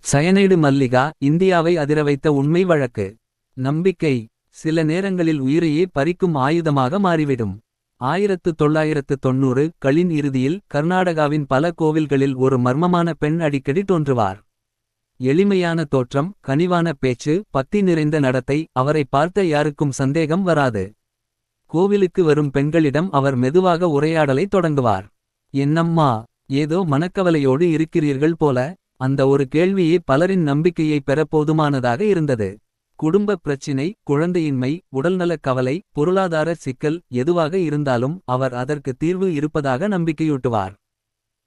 Cyanide Mallika இந்தியாவை அதிரவைத்த உண்மை வழக்கு. நம்பிக்கை சில நேரங்களில் உயிரையே பறிக்கும் ஆயுதமாக மாறிவிடும். 1990களின் இறுதியில் கர்நாடகாவின் பல கோவில்களில் ஒரு மர்மமான பெண் அடிக்கடி தோன்றுவார். எளிமையான தோற்றம், கனிவான பேச்சு, பக்தி நிறைந்த நடத்தை. அவரை பார்த்த யாருக்கும் சந்தேகம் வராது. கோவிலுக்கு வரும் பெண்களிடம் அவர் மெதுவாக உரையாடலை தொடங்குவார். என்னம்மா, ஏதோ மனக்கவலையோடு இருக்கிறீர்கள் போல. அந்த ஒரு கேள்வியே பலரின் நம்பிக்கையை பெற போதுமானதாக இருந்தது. குடும்ப பிரச்சினை, குழந்தையின்மை, உடல்நலக் கவலை, பொருளாதார சிக்கல் எதுவாக இருந்தாலும் அவர் அதற்கு தீர்வு இருப்பதாக நம்பிக்கையூட்டுவார்.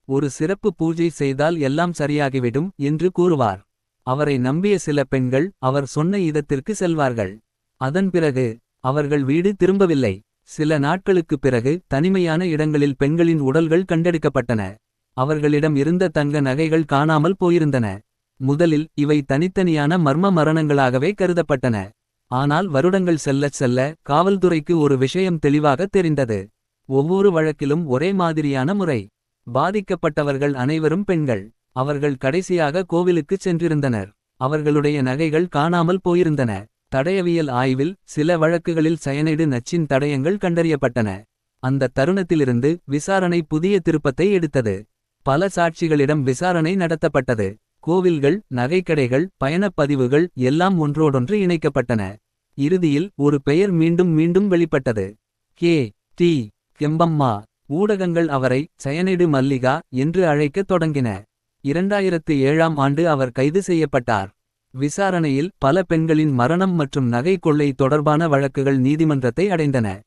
ஒரு சிறப்பு பூஜை செய்தால் எல்லாம் சரியாகிவிடும் என்று கூறுவார். அவரை நம்பிய சில பெண்கள் அவர் சொன்ன இடத்திற்கு செல்வார்கள். அதன் பிறகு அவர்கள் வீடு திரும்பவில்லை. சில நாட்களுக்குப் பிறகு தனிமையான இடங்களில் பெண்களின் உடல்கள் கண்டெடுக்கப்பட்டன. அவர்களிடம் இருந்த தங்க நகைகள் காணாமல் போயிருந்தன. முதலில் இவை தனித்தனியான மர்ம மரணங்களாகவே கருதப்பட்டன. ஆனால் வருடங்கள் செல்லச் செல்ல காவல்துறைக்கு ஒரு விஷயம் தெளிவாக தெரிந்தது. ஒவ்வொரு வழக்கிலும் ஒரே மாதிரியான முறை. பாதிக்கப்பட்டவர்கள் அனைவரும் பெண்கள். அவர்கள் கடைசியாக கோவிலுக்குச் சென்றிருந்தனர். அவர்களுடைய நகைகள் காணாமல் போயிருந்தன. தடயவியல் ஆய்வில் சில வழக்குகளில் சயனைடு நச்சின் தடயங்கள் கண்டறியப்பட்டன. அந்த தருணத்திலிருந்து விசாரணை புதிய திருப்பத்தை எடுத்தது. பல சாட்சிகளிடம் விசாரணை நடத்தப்பட்டது. கோவில்கள், நகைக்கடைகள், பயணப் பதிவுகள் எல்லாம் ஒன்றோடொன்று இணைக்கப்பட்டன. இறுதியில் ஒரு பெயர் மீண்டும் மீண்டும் வெளிப்பட்டது. கே. டி. கெம்பம்மா. ஊடகங்கள் அவரை சயனைடு மல்லிகா என்று அழைக்கத் தொடங்கின. 2007ஆம் ஆண்டு அவர் கைது செய்யப்பட்டார். விசாரணையில் பல பெண்களின் மரணம் மற்றும் நகை கொள்ளை தொடர்பான வழக்குகள் நீதிமன்றத்தை அடைந்தன.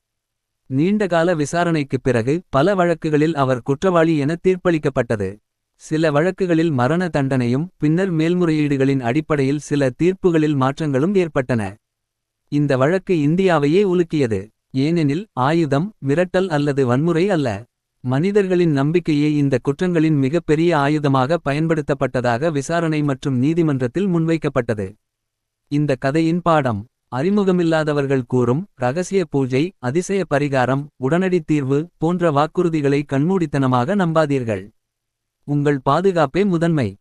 நீண்டகால விசாரணைக்குப் பிறகு பல வழக்குகளில் அவர் குற்றவாளி என தீர்ப்பளிக்கப்பட்டது. சில வழக்குகளில் மரண தண்டனையும் பின்னர் மேல்முறையீடுகளின் அடிப்படையில் சில தீர்ப்புகளில் மாற்றங்களும் ஏற்பட்டன. இந்த வழக்கு இந்தியாவையே உலுக்கியது. ஏனெனில் ஆயுதம், மிரட்டல் அல்லது வன்முறை அல்ல. மனிதர்களின் நம்பிக்கையே இந்த குற்றங்களின் மிகப்பெரிய ஆயுதமாக பயன்படுத்தப்பட்டதாக விசாரணை மற்றும் நீதிமன்றத்தில் முன்வைக்கப்பட்டது. இந்த கதையின் பாடம்: அறிமுகமில்லாதவர்கள் கூறும் ரகசிய பூஜை, அதிசய பரிகாரம், உடனடி தீர்வு போன்ற வாக்குறுதிகளை கண்மூடித்தனமாக நம்பாதீர்கள். உங்கள் பாதுகாப்பே முதன்மை.